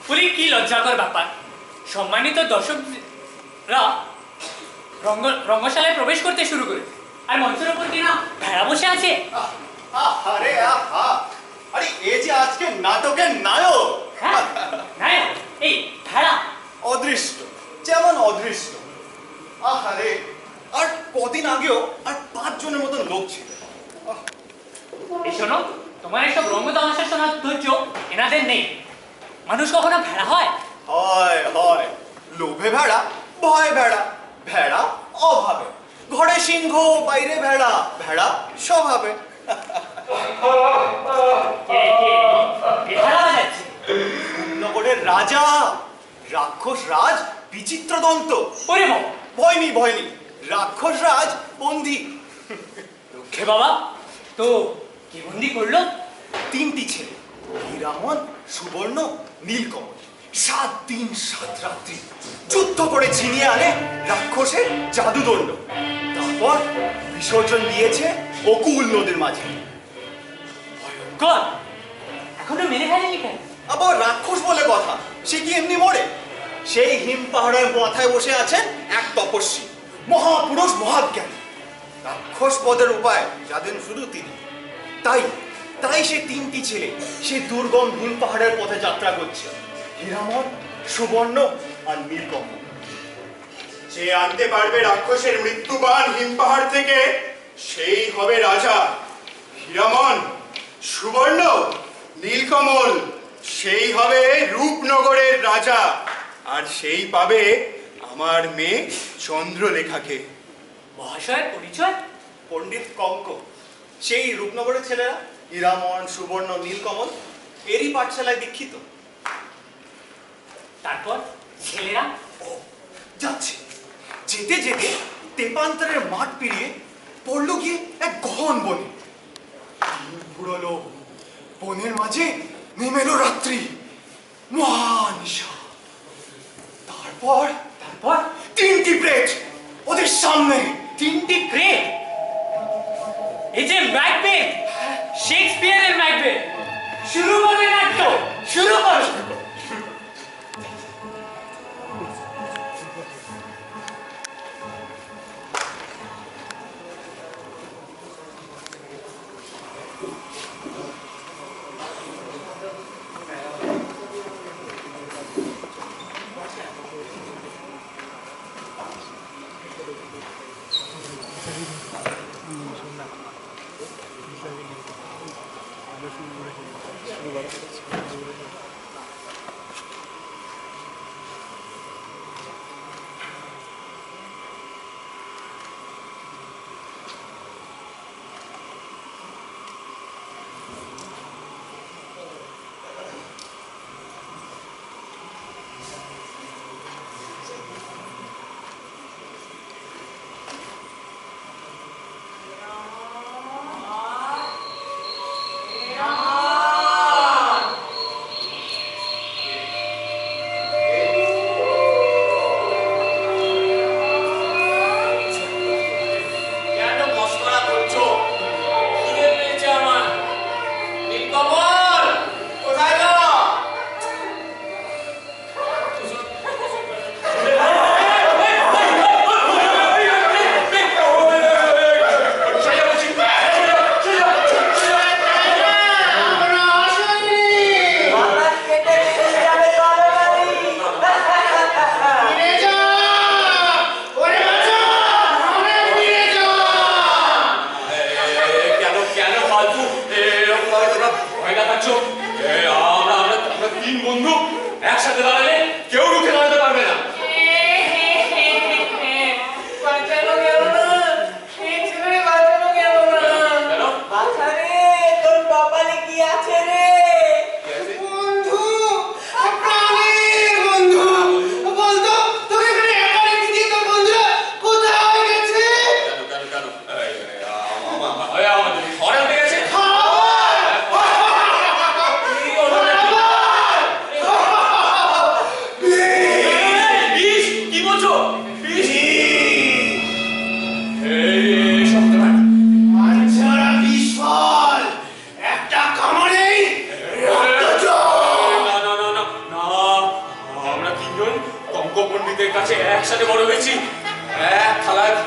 বলি কি লজ্জাকর ব্যাপার, সম্মানিত দর্শকরা রঙ্গশালায় প্রবেশ করতে শুরু করে, আর মঞ্চের উপর কিনা ভেড়া বসে আছে। আরে আরে এই যে আজকে নাটকের নায়ক। হ্যাঁ নায়ক এই ভেড়া। অদৃষ্ট, যেমন অদৃষ্ট। আরে আর কদিন আগেও আর 5 জনের মতন লোক ছিল। এই শোনো, তোমার এইসব রঙ্গ তামাশা শোনার ধৈর্য এনাদের নেই। মানুষ কখনো ভেড়া হয়? হয় হয়, লোভে ভেড়া, ভয় ভেড়া, ভেড়া অভাবে, ঘরে সিংহ বাইরে ভেড়া, ভেড়া স্বভাবে। নগরের রাজা, রাক্ষস রাজ বিচিত্র দন্ত। ভয় নেই, রাক্ষস রাজ বন্দী। রক্ষে বাবা, তো কে বন্দি করলো? 3টি ছেলে, হীরামন, সুবর্ণ, নীলকমল। 7 দিন 7 রাত্রি যুদ্ধ করে ছিনিয়ে আনে রাক্ষসের জাদুদণ্ড। তারপর বিসর্জন দিয়েছে অকুল নদীর মাঝে। ভয়ঙ্কর! এখনো মেরে ফেলেনি কেন? আবার রাক্ষস বলে কথা, সে কি এমনি মরে? সেই হিম পাহাড়ের মাথায় বসে আছেন এক তপস্বী, মহাপুরুষ, মহাজ্ঞানী। রাক্ষস পদের উপায় জানেন শুধু তিনি। তাই সে 3টি ছেলে সে দুর্গম হিম পাহাড়ের পথে যাত্রা করছে, হীরামন, সুবর্ণ আর নীলকমল। যে আনতে পারবে রাক্ষসের মৃত্যুবান হিম পাহাড় থেকে, সেই হবে রাজা। হীরামন, সুবর্ণ, নীলকমল, সেই হবে রূপনগরের রাজা। আর সেই পাবে আমার মেয়ে চন্দ্রলেখাকে। মহাশয়ের পরিচয়? পণ্ডিত কঙ্ক। সেই রূপনগরের ছেলেরা হীরামন, সুবর্ণ, নীলকমল এরই পাঠশালায় দীক্ষিত। তারপর ছেলেরা যাচ্ছে, যেতে যেতে তেপান্তরের মাঠ পেরিয়ে পড়ল গিয়ে এক গহন বনে। পুরলো বনের মাঝে নেমে এলো রাত্রি, মহানিশা। তারপর 3টি প্রেত ওদের সামনে। 3টি প্রেত? এই যে ম্যাকবেথ, শেক্সপিয়ারের ম্যাকবেথ। শুরু করবে নাট্য, শুরু করো।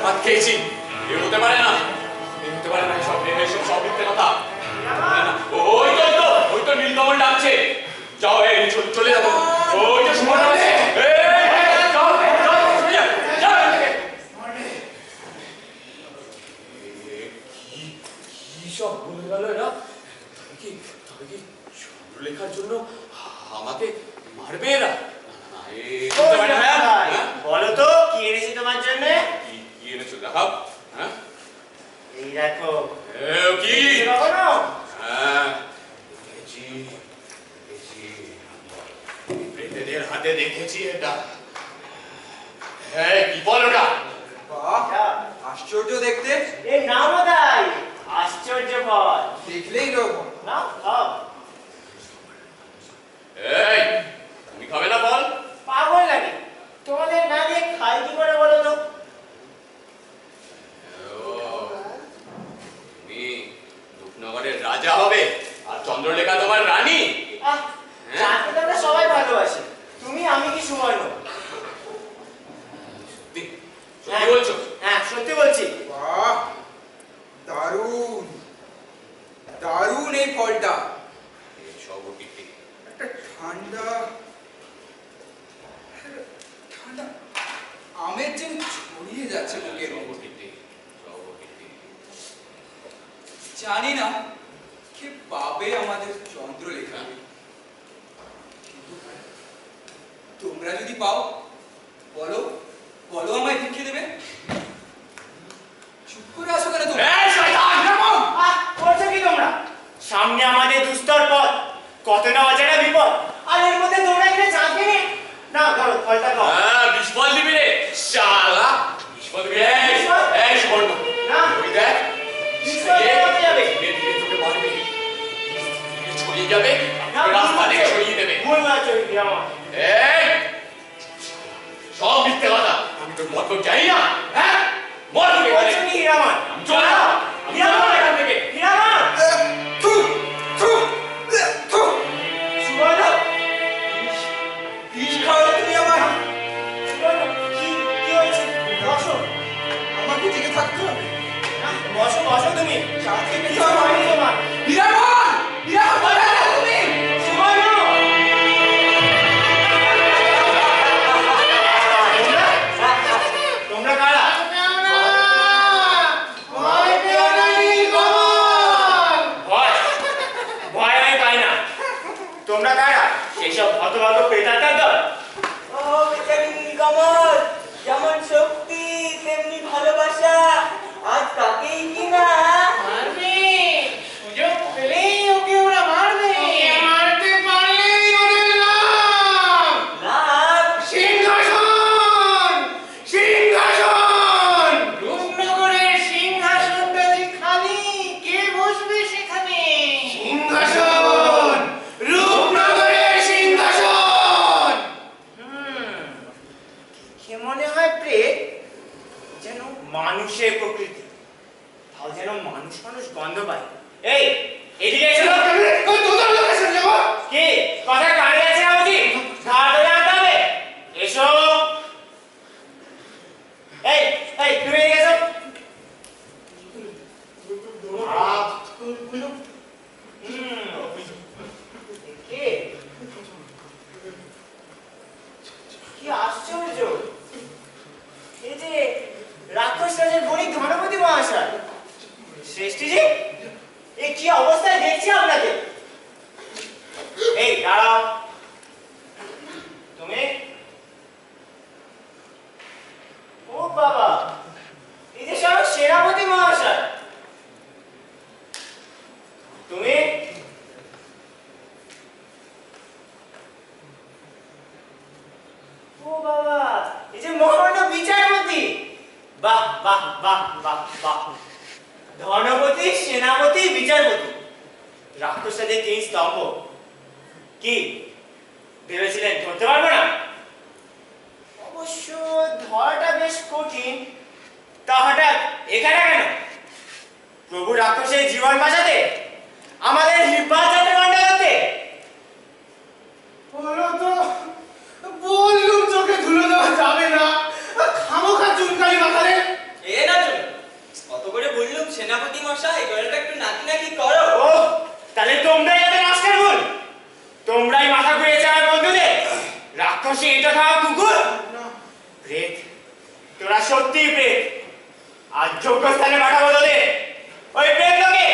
ভাত খেয়েছি। এ হতে পারে না, এ হতে পারে না, সব মিথ্যে কথা। ওই তো নীলকমল ডাকছে। যাও, চলে যাবো। ওই যে সুমন আছে। কি সব বলে গেল এরা? তবে কি চন্দ্রলেখার জন্য আমাকে মারবে এরা? বলো তো কি এনেছি তোমার জন্য? কি এনেছো দেখাও। হ্যাঁ, এই দেখো। কি? হ্যাঁ, প্রেতেদের হাতে দেখেছি এটা। হ্যাঁ, কি বল ওটা? আশ্চর্য দেখতে, এই নামও তাই, আশ্চর্য ফল। দেখলেই লোক। না খাও। এই, তুমি খাবে না বল? পাগল নাকি? তোমাদের না দিয়ে খাই কি করে বলো তো? তুমি রূপনগরের রাজা হবে আর চন্দ্রলেখা তোমার রানী? যাকে তো আমরা সবাই ভালোবাসি। তুমি আমি কি সুবর্ণ? সত্যি বলছো? হ্যাঁ, সত্যি বলছি। বাহ, দারুণ দারুণ এই ফলটা। এই সব কীর্তি। একটা ঠান্ডা ঠান্ডা আমের যেন ছড়িয়ে যাচ্ছে বুকের মধ্যে। জানি না কে পাবে আমাদের চন্দ্রলেখা, কিন্তু তোমরা যদি পাও বলো, বলো আমায় ভিক্ষে দেবে। চুপ করে আসো কেন তুমি? করছো কি তোমরা? সামনে আমাদের দুস্তর পথ, কত না অজানা বিপদ, আর এর মধ্যে তোমরা এখানে চাঁদবে নে। না ধরো ফলটা খাও। বিষ ফল দিবি রে শালা। বিষ ফল দিবি? এই সুবর্ণ, না, ওই দেখ, বিষ ফল কোথায় যাবে? ধীরে ধীরে তোকে মারবে, ধীরে ছড়িয়ে যাবে, না, রাস্তা থেকে সরিয়ে দেবে। ভুল বলেছো আমার। এই সব মিথ্যে কথা। আমি তোর মতলব জানি না। হ্যাঁ, মর তোকে এখানে। বলছো কি হীরামন? চলে যাও, হীরামন এখান থেকে। হীরামন থু থু থু, সুবর্ণ, বিষ খাওয়ালে তুমি আমার। সুবর্ণ, কি হয়েছে? বসো। আমাকে জেগে থাকতে হবে। না, বসো বসো তুমি। চাঁদকে পেতে কিছু হয়নি হবে। তোমার। হীরামন, হীরামন কোথায় আছো তুমি? সুবর্ণ! তোমরা কারা? ভয় ভয় আমি পাই না। তোমরা কারা? সেসব হতভাগ্য প্রেতাত্মার দল? ও বেচারি নীলকমল, যেমন শক্তি তেমনি ভালোবাসা, আজ তাকেই কিনা মারবে, সুযোগ পেলেই ওকে ওরা মারবে। মারতে পারলেই ওদের নাম নাম সিংহাসন। সিংহাসন, রূপনগরের সিংহাসনটা যে খালি, কে বসবে সেখানে? সিংহাসন, রূপনগরের সিংহাসন। কে মনে হয় প্রেত, যেন মানুষের প্রকৃতি, তাও যেন মানুষ মানুষ গন্ধ পায়। এই এদিকে এসো। কি কথা কানে আছে না বুঝি? ধার ধরে আনতে হবে। এসো। এই এই তুমি এদিকে এসো। কে? কি আশ্চর্য! এই যে রাক্ষস রাজের বণিক ধনপতি মহাশয়, শ্রেষ্ঠীজি, এই কি অবস্থায় দেখছি আপনাকে। এই দাঁড়াও। তুমি? ও বাবা, এই যে সব সেনাপতি মহাশয়। তুমি? ও বাবা, এই যে মহামান্য বিচারপতি। বাহ বাহ বাহ বাহ বাহ। ধনপতি, সেনাপতি, বিচারপতি, রাক্ষসদের তিন স্তম্ভ। কি ভেবেছিলেন ধরতে পারবো না? অবশ্য ধরাটা বেশ কঠিন। তা হঠাৎ এখানে কেন? প্রভু রাক্ষসের জীবন বাঁচাতে? আমাদের হিব্বাত যাত্রাকাণ্ড করতে? বলো তো, বললুম চোখে ধুলো দেওয়া যাবে না, খামোখা চুনকালি মাথারে। এ যোগ্য স্থানে পাঠাবো তোদের। ওই প্রেতকে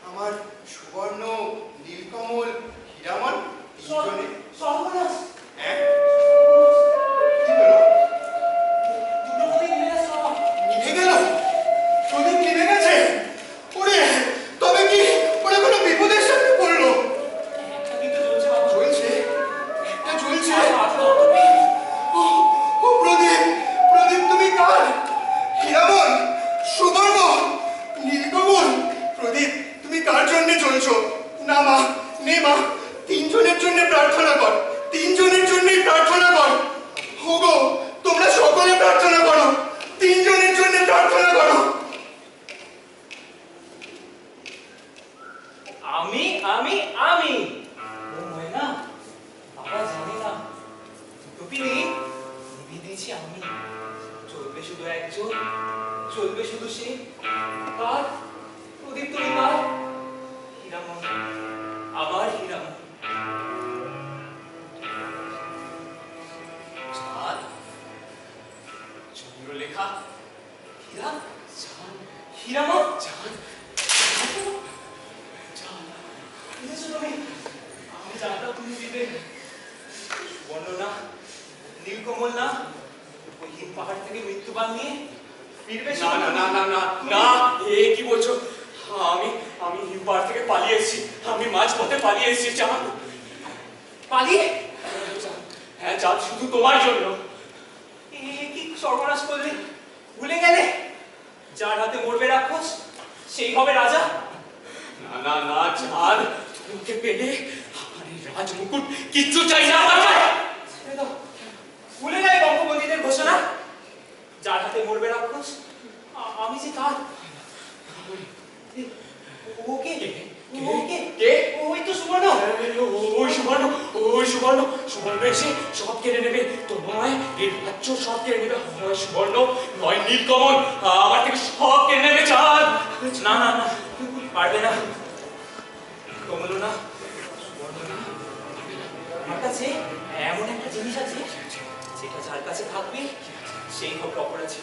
আমার যাতা তুমি দিলে বর্ণনা নীলকমল না ওই হিম পাহাড় থেকে মৃত্যুবান নিয়ে ফিরবে। না না না না না না, এ কি বলছো? আমি আমি হিম পাহাড় থেকে পালিয়ে এসেছি, আমি মাঝপথে পালিয়ে এসেছি চাঁদ। পালিয়ে? হ্যাঁ চাঁদ, শুধু তোমার জন্য। এ কি সর্বনাশ করলে? ভুলে গেলে যার হাতে মরবে রাক্ষস সেই হবে রাজা? না না না চাঁদ, তোমাকে পেলে আমার এই রাজমুকুট কিচ্ছু চাই না আমার। ছেড়ে দাও। ভুলে যায় বঙ্গবন্ধীদের ঘোষণা, যার হাতে মরবে রাক্ষস আমি যে তার। ওকে ওকে কে? ওই তো সুবর্ণ। ওই সুবর্ণ, ওই সুবর্ণ, সুবর্ণ এসে সব কেড়ে নেবে, তোমায় এই রাজ্য সব কেড়ে নেবে। হয় সুবর্ণ নয় নীলকমল, আমার থেকে সব কেড়ে নেবে চাঁদ। না না না, পারবে না। কমল না, সুবর্ণ না। আমার কাছে এমন একটা জিনিস আছে যেটা যার কাছে থাকবে সেই হবে অপরাধী।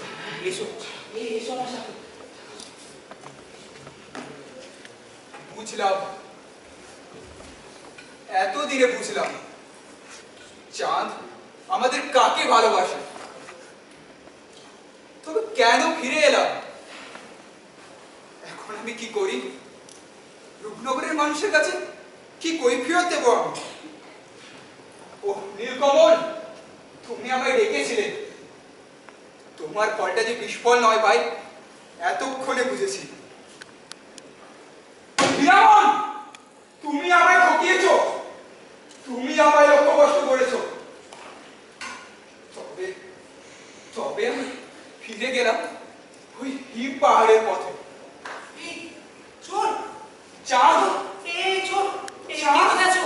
এসো এসো আমার সাথে। বুঝলাম, এতদিনে বুঝলাম চাঁদ আমাদের কাকে ভালোবাসে। তবে কেন ফিরে এলাম? এখন আমি কি করি? রূপনগরের মানুষের কাছে কি কৈফিয়ত দেব আমি? ও নীলকমল, তুমি আমায় ডেকেছিলে। তোমার ফলটা যে বিস্ফল নয় ভাই, এতক্ষণে বুঝেছি। হিরামন, তুমি আমায় ঠকিয়েছ, তুমি আমায় লক্ষ্যভ্রষ্ট করেছো। তবে তবে আমি ফিরে গেলাম ওই হিম পাহাড়ের পথে। চোর চাঁদ, এই চোর, এই কোথায় আছো?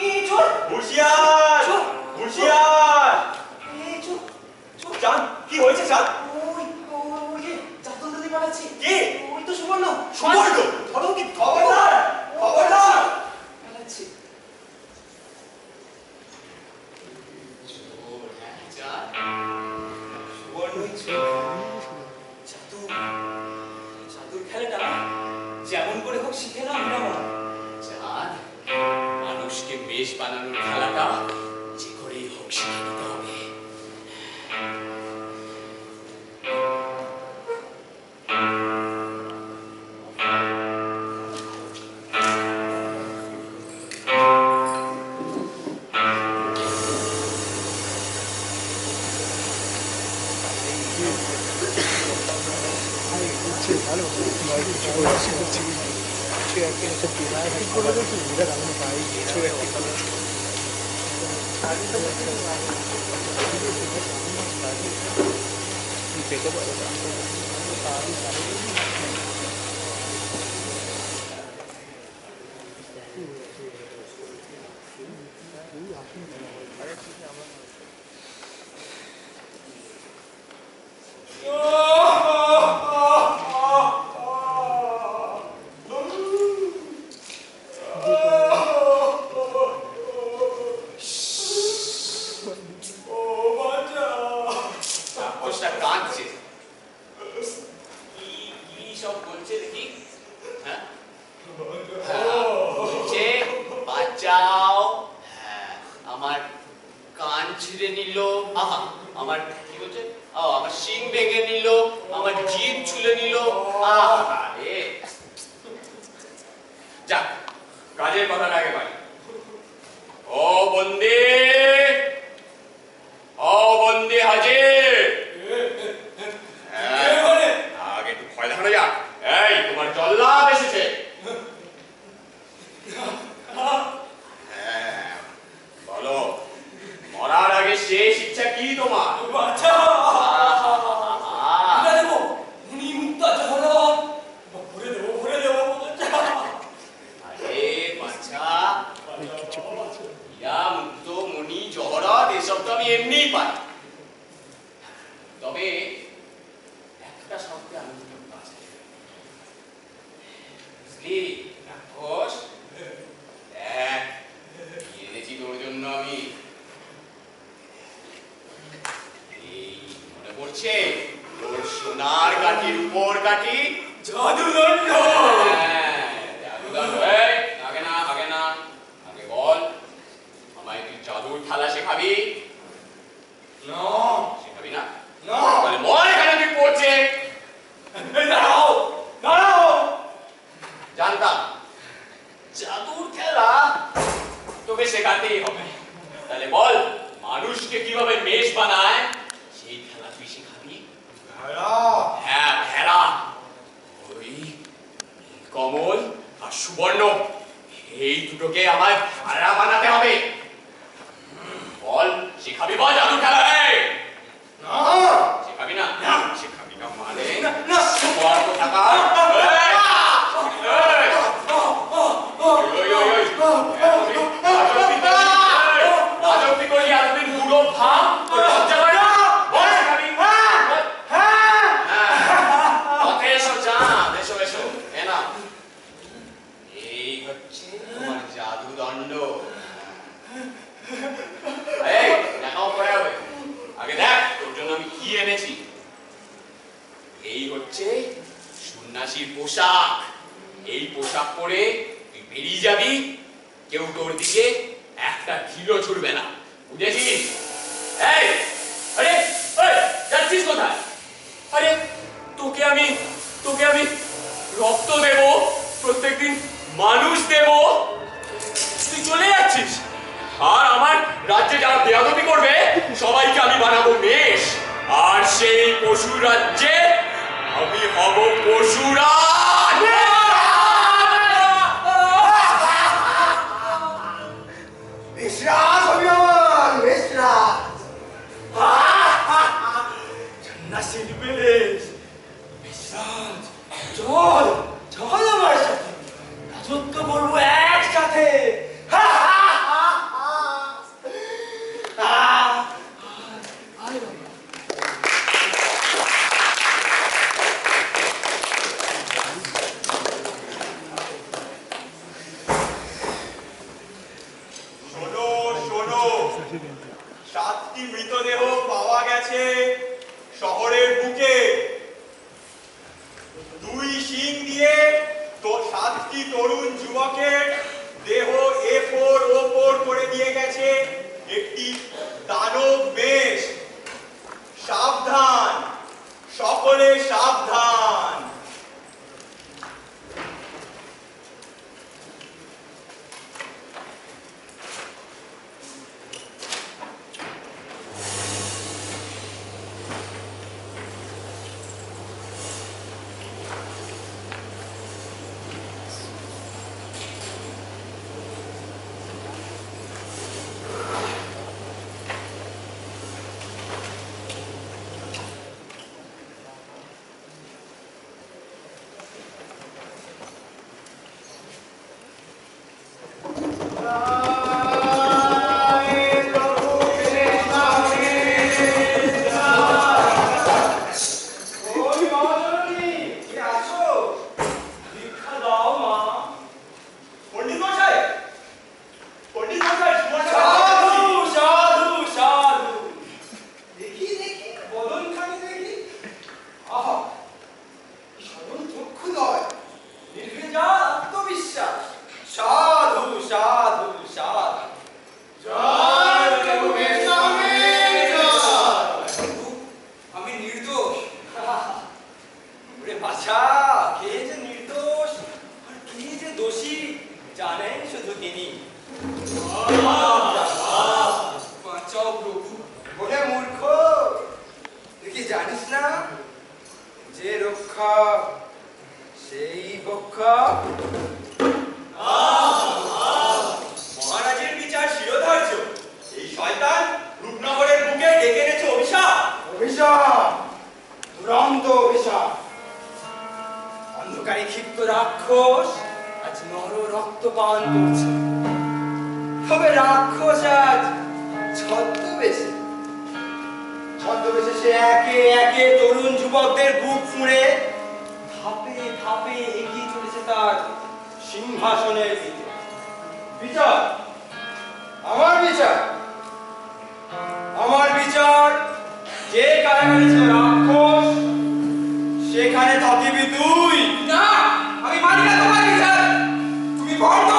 এই চোর, হুঁশিয়ার! চোর, হুঁশিয়ার! এই চোর, চোর। চাঁদ, কি হয়েছে চাঁদ? ওই যে চাঁদন দাদি পালাচ্ছে। কে? ওই তো সুবর্ণ। সুবর্ণ? ধরো কি? খবরদার! খবরদার! পালাচ্ছে। সুবর্ণই চোর। জাদুর খেলাটা যেমন করে হোক শিখে নাও হিরামন। চাঁদ, মানুষকে বেশ বানানোর খেলাটা যে করেই হোক শিখে নিতে হবে। রাক্ষসটা কাঁদছে। কি সব বলছে দেখি? হ্যাঁ? বলছে বাঁচাও। হ্যাঁ, আমার কান ছিঁড়ে নিল। আহা, আমার কি বলছে? আমার শিং ভেঙে নিল, আমার জিভ ছুলে নিল। আহা রে। যাক, কাজের কথাটা আগে পাই। ও বন্দে, ও বন্দে হাজির। আগে একটু ভয় দেখানো যাক। এই, তোমার জল্লাদ এসেছে। হ্যাঁ, বলো, মরার আগে শেষ ইচ্ছা কি তোমার? আরে বাচ্চা, হীরা, মুক্ত, মণি, জহরত এসব তো আমি এমনিই পাই। তবে একটা শব্দে আমি তোকে বাঁচাই। বুঝলি রাক্ষস? দেখ, কি এনেছি তোর জন্য আমি। এই মনে পড়ছে তোর সোনার কাঠির উপর কাঠি জাদুদণ্ড। জাদুদণ্ড। এই, আগে না, আগে না, আগে বল তোকে শেখাতেই হবে। তাহলে বল, মানুষকে কিভাবে মেষ বানায় সেই খেলা তুই শেখাবি। হ্যাঁ, ভেড়া। ওই কমল আর সুবর্ণ, এই দুটোকে আমায় ভেড়া বানাতে হবে। বল, শেখাবি? বল জাদু খেলা। শেখাবি না? শেখাবি না মানে বল কোথাকার। রাজত্বী করলি এতদিন পুরো ভাব, লজ্জা করে না? বল শেখাবি? পথে এসো, চাঁদ, এসো এসো। এ না, এই হচ্ছে তোমার জাদুদণ্ড। এই দেখাও পরে হবে, আগে দেখ তোর জন্য আমি কি এনেছি। এই হচ্ছে সন্ন্যাসীর পোশাক। এই পোশাক পরে তুই বেরিয়ে যাবি, কেউ তোর দিকে একটা ঢিলও ছুড়বে না, বুঝেছিস? এই, আরে ওই যাচ্ছিস কোথায়? আরে তোকে আমি রক্ত দেব, প্রত্যেকদিন মানুষ দেব, তুই চলে যাচ্ছিস। আর আমার রাজ্যে যারা বেয়াদবি করবে সবাইকে আমি বানাবো মেষ, আর সেই পশু রাজ্যে আমি হব পশুরাজ। মেষরাজ হবি আমার, মেষরাজ। সন্ন্যাসীর বেশ, মেষরাজ। চল চল আমার সাথে, রাজত্ব করবো একসাথে। শোনো শোনো, 7টি মৃতদেহ পাওয়া গেছে শহরের বুকে। 2 শিং দিয়ে তো 7টি তরুণ যুবকের দেহ এপর ওপর করে দিয়ে গেছে একটি দানব মেষ। সাবধান, সকলে সাবধান। মহারাজের বিচার শিরোধার্য। এই শয়তান রূপনগরের বুকে ডেকে এনেছে অভিশাপ। অভিশাপ, দুরন্ত অভিশাপ। অন্ধকারে ক্ষিপ্ত রাক্ষস আজ নর রক্ত পান করছে। তবে রাক্ষস আজ ছদ্মবেশে সে একে একে তরুণ যুবকদের বুক ফুঁড়ে ধাপে ধাপে এগিয়ে চলেছে তার সিংহাসনের দিকে। বিচার, আমার বিচার, আমার বিচার। যে কারাগারে ছিল রাক্ষস সেখানে থাকিবি তুই। না, আমি মানি না তোমার বিচার। তুমি ভণ্ড।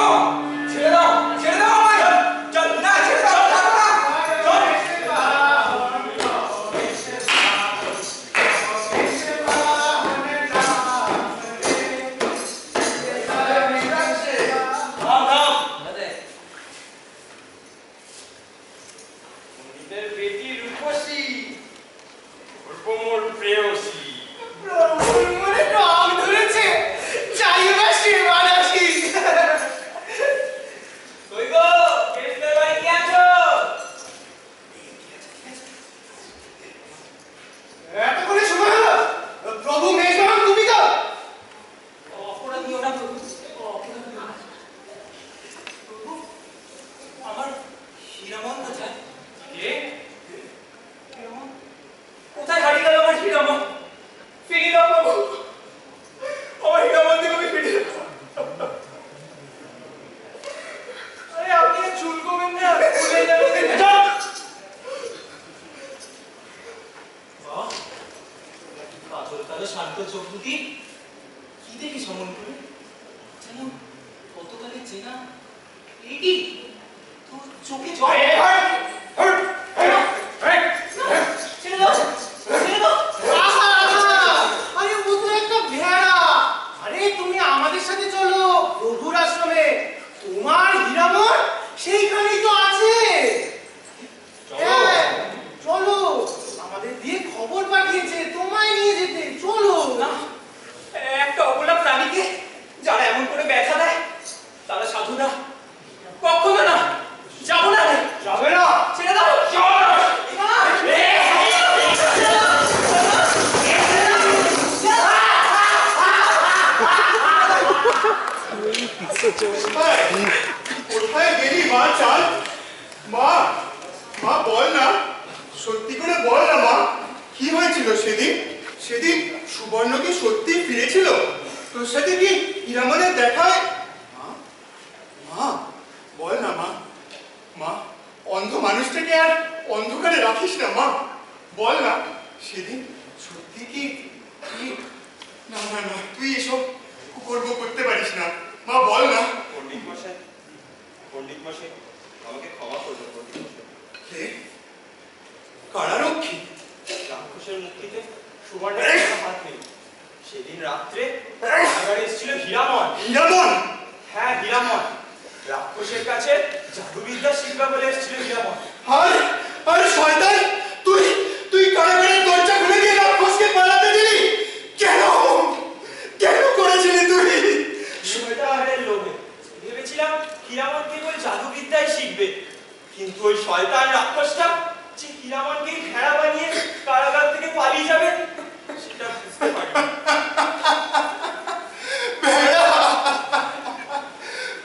ছেড়ে দাও, ছেড়ে দাও আমায়। চল না, ছেড়ে দাও, ছাড়ো না। চল। থাম, থাম। হীরামন কোথায়? কে? কোথায় হারিয়ে গেল আমার হীরামন? ফিরিয়ে দাও বাবু, আমার হীরামন থেকে আমি ফিরিয়ে দাও। আরে আপনি চুল কমেন না, ভুলে যাবেন। বাহ, কাজল কালো শান্ত চোখ দুটি কি দেখি সমন করে যেন কতকালে চেনা। এই কি তোর চোখে জল? ছেড়ে দাও, ছেড়ে দাও। আরে ও তো একটা ভেড়া। আরে তুমি আমাদের সাথে চলো রঘুর আশ্রমে, তোমার হীরামন সেইখানেই তো আছে। হ্যাঁ, চলো, আমাদের দিয়ে খবর পাঠিয়েছে তোমায় নিয়ে যেতে। চলো না, একটা অবলা প্রাণীকে যারা এমন করে ব্যথা দেয় তারা সাধু না, কখনো না। যাবো না রে। যাবে না। ছেড়ে দাও। কোথায় গেলি মা? চাল মা, মা বল না, সত্যি করে বল না মা, কি হয়েছিল সেদিন? সেদিন সুবর্ণ কি সত্যি ফিরেছিল? তোর সাথে কি হীরামনের দেখায়? মা, মা বল না মা, মা অন্ধ মানুষটাকে আর অন্ধকারে রাখিস না মা, বল না সেদিন সত্যি কি? না না না, তুই এসব কুকর্ম করতে পারিস না মা, বল না। পণ্ডিত মশাই, পণ্ডিত মশাই, আমাকে ক্ষমা করবেন পণ্ডিত মশাই। কে? কারারক্ষী? রাক্ষসের মুক্তিতে সুবর্ণের কোনো হাত নেই। সেদিন রাত্রে কারাগারে এসেছিল হীরামন। হীরামন? হ্যাঁ, হীরামন। রাক্ষসের কাছে জাদুবিদ্যা শিখবে বলে এসেছিল হীরামন। আর আর শয়তান, তুই তুই কারাগারের দরজা খুলে দিয়ে রাক্ষসকে পালাতে দিলি? কেন? কেন করেছিলি তুই? শয়তানের লোভে ভেবেছিলাম হীরামন কেবল জাদুবিদ্যাই শিখবে, কিন্তু ওই শয়তান রাক্ষসটা যে হীরামনকে ভেড়া বানিয়ে কারাগার থেকে পালিয়ে যাবে সেটা বুঝতে পারিনি। ভেড়া,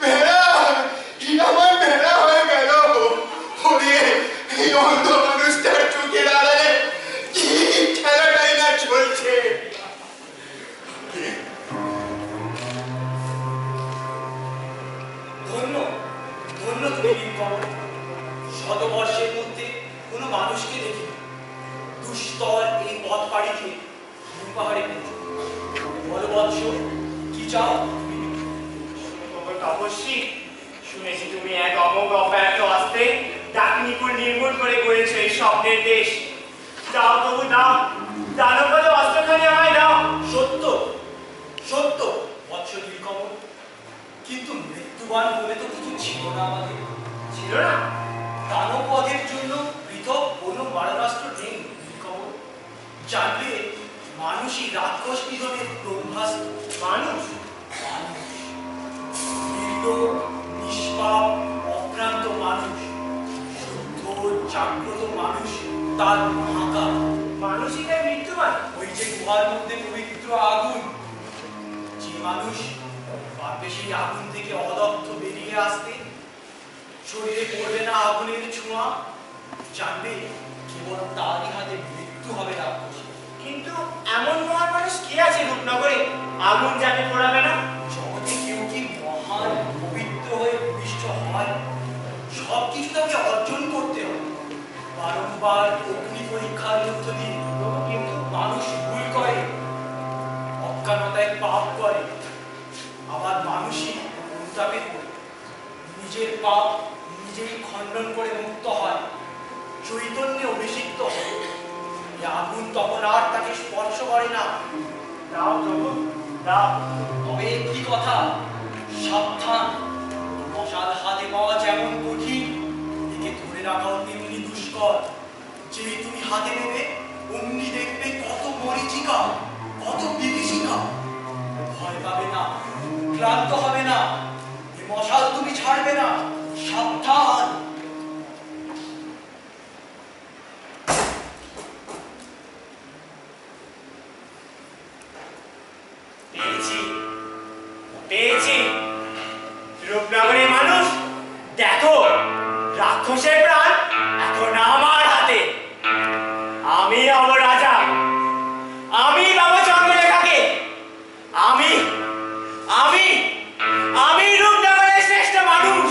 ভেড়া, হীরামন ভেড়া হয়ে গেল। ওরে, এই অন্ধ মানুষটার চোখের আড়ালে কি খেলাটাই না চলছে। ধন্য, ধন্য তুমি নীলকমল। শতবর্ষের মধ্যে কোনো মানুষকে দেখি দুস্তর এই পথ পাড়ি দিয়ে পাহাড়ে পৌঁছো। বলো বৎস, কি চাও? তপস্বী, শুনেছি তুমি এক অমোঘ অব্যাহত হস্তে ডাকনিকুল নির্মূল করে গড়েছো এই স্বপ্নের দেশ। দাও তবু দাও, দানব বলে অস্ত্রখানি আমায় দাও। সত্য, সত্য বৎস নীলকমল, কিন্তু মৃত্যুবান বলে তো কিছু ছিল না আমাদের। ছিল না? দানববধের জন্য পৃথক কোনো মারণাস্ত্র নেই নীলকমল। জানলে মানুষই রাক্ষস নিধনের ব্রহ্মাস্ত্র। মানুষ? মানুষ, নির্লোভ, নিষ্পাপ, অক্রান্ত মানুষ, শুদ্ধ জাগ্রত মানুষ তার মহাকাল। মানুষই তাই মৃত্যুবান? ওই যে গুহার মধ্যে পবিত্র আগুন, যে মানুষ পারবে সেই আগুন থেকে অদগ্ধ বেরিয়ে আসতে, শরীরে পড়বে না আগুনের ছোঁয়া, জানবে কেবল তারই হাতে মৃত্যু হবে রাক্ষসী। কিন্তু এমন মহান মানুষ কি আছে রূপনগরে আগুন যাকে পোড়াবে না? জগতে কেউ কি মহান পবিত্র হয়ে ভূমিষ্ঠ হয়? সব কিছু তাকে অর্জন করতে হয় বারংবার অগ্নি পরীক্ষার মধ্য দিয়ে। কিন্তু মানুষ ভুল করে, অজ্ঞানতায় পাপ করে, আবার মানুষই অনুতাপে পড়ে নিজের পাপ নিজেই খণ্ডন করে মুক্ত হয়, চৈতন্যে অভিষিক্ত হয়। এই আগুন তখন আর তাকে স্পর্শ করে না। দাও তবু দাও। তবে একটি কথা, সাবধান, মশাল হাতে পাওয়া যেমন কঠিন, একে ধরে রাখাও তেমনি দুষ্কর। যেই তুমি হাতে নেবে অমনি দেখবে কত মরীচিকা, কত বিভীষিকা। ভয় পাবে না, ক্লান্ত হবে না, এ মশাল তুমি ছাড়বে না। সাবধান। পেয়েছি, পেয়েছি। রূপনগরের মানুষ দেখো, রাক্ষসের প্রাণ এখন আমার হাতে। আমি হব রাজা, আমি পাবো চন্দ্রলেখাকে। আমি আমি আমি রূপনগরের শ্রেষ্ঠ মানুষ।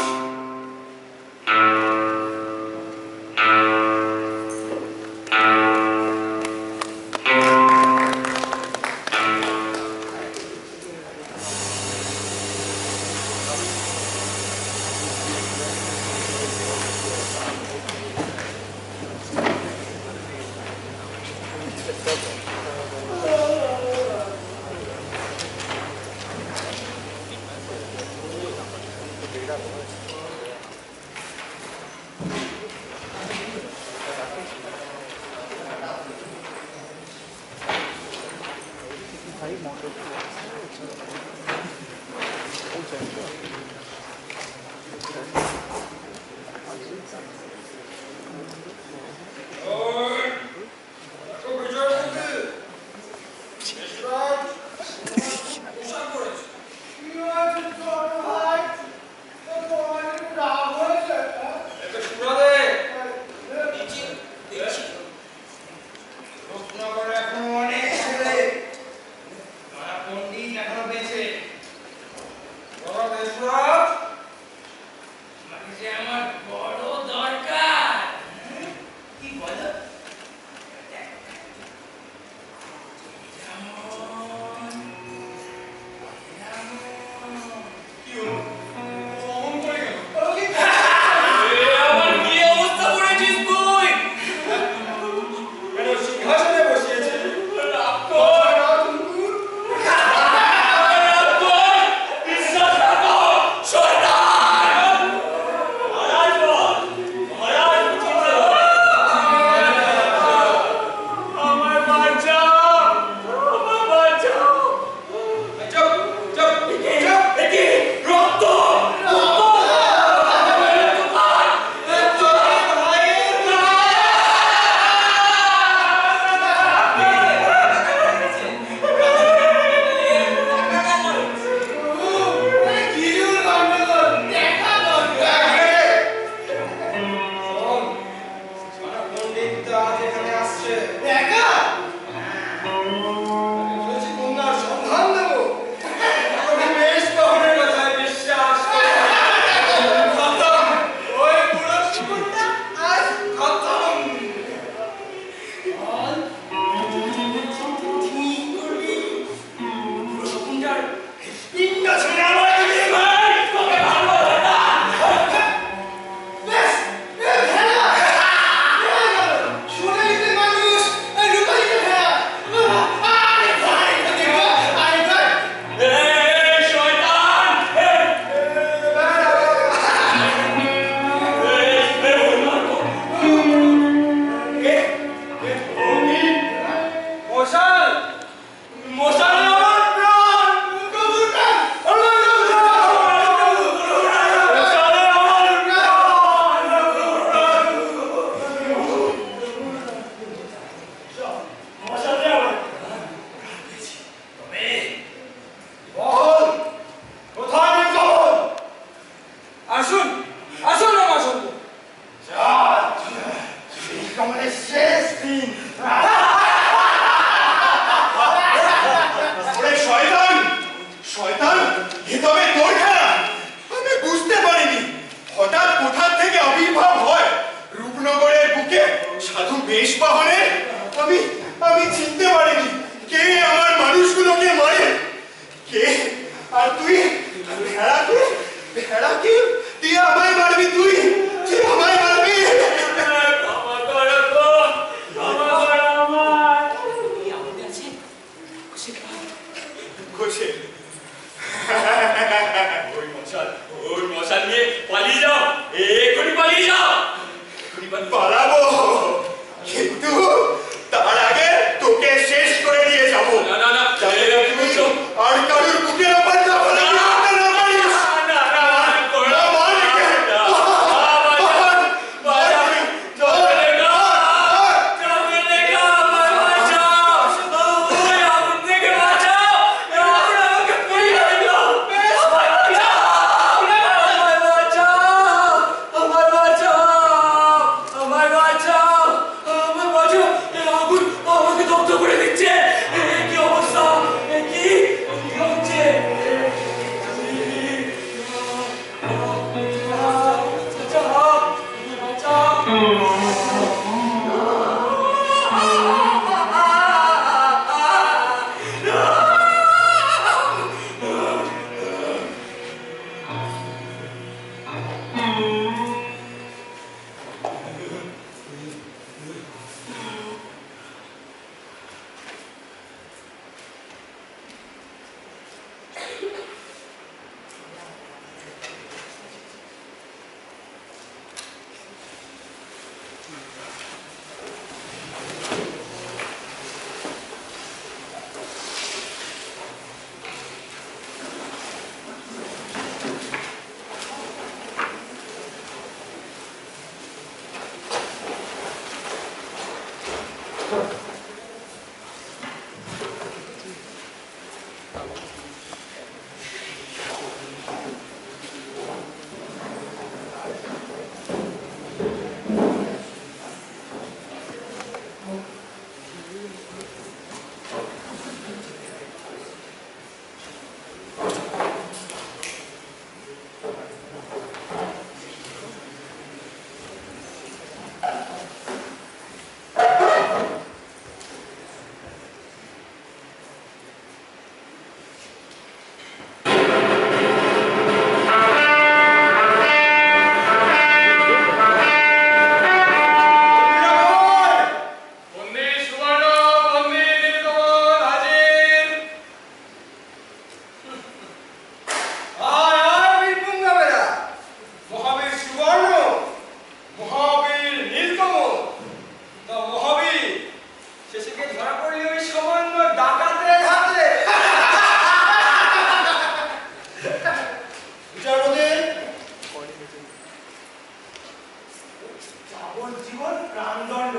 যাবজ্জীবন প্রাণদণ্ড।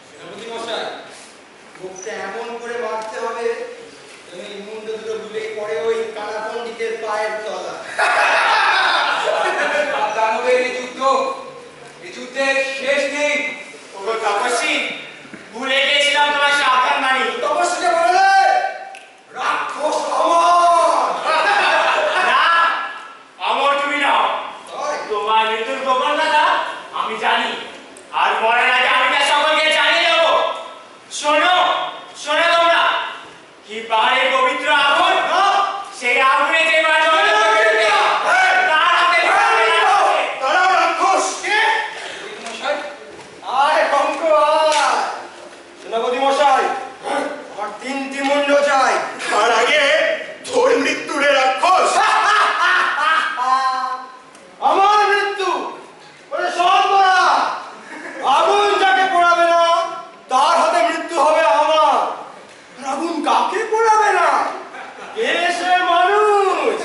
সেনাপতি মশাই, মুখটা এমন করে মারতে হবে যেন এই মুন্ড দুটো দুলেই পড়ে ওই কানা পণ্ডিতের পায়ের তলা। দানবের এই যুদ্ধের শেষ নেই। ওগো তপস্বী, ভুলে গেছিলাম তোমার সাবধান বাণী। তপস্বীকে বললে রাক্ষস অমর। না, অমর তুমি নাও। তাই? তোমার মৃত্যুর গোপন কথা আমি জানি, আর মরার আগে আমি তা সকলকে জানিয়ে দেবো। শোনো, শোনো তোমরা, কি পাহাড়ের পবিত্র আগুন, সেই আগুনে যে বা জ্বলে ওঠে, তার হাতে ধরে রাখছে। দাঁড়াও রাক্ষস। মশাই, আয় কঙ্ক আয়। সেনাপতি মশাই, আমার 3টি মুন্ড চাই। তার আগে তোর মৃত্যু রে রাক্ষস। আমার মৃত্যু ওরে সর্বরা। আগুন যাকে পোড়াবে না তার হাতে মৃত্যু হবে আমার। আগুন কাকে পোড়াবে না? কে সে মানুষ?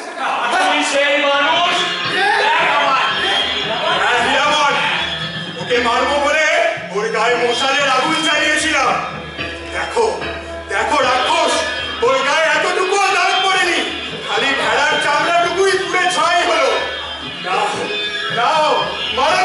আমি সেই মানুষ, দেখ আমার। হ্যাঁ হীরামন, ওকে মারবো বলে ওর গায়ে মশালের আগুন জ্বালিয়েছিলাম। দেখো দেখো রাক্ষস, ওর গায়ে এতটুকুও দাগ পড়েনি, খালি ভেড়ার চামড়াটুকুই পুড়ে ছাই হলো। নাও নাও, মারো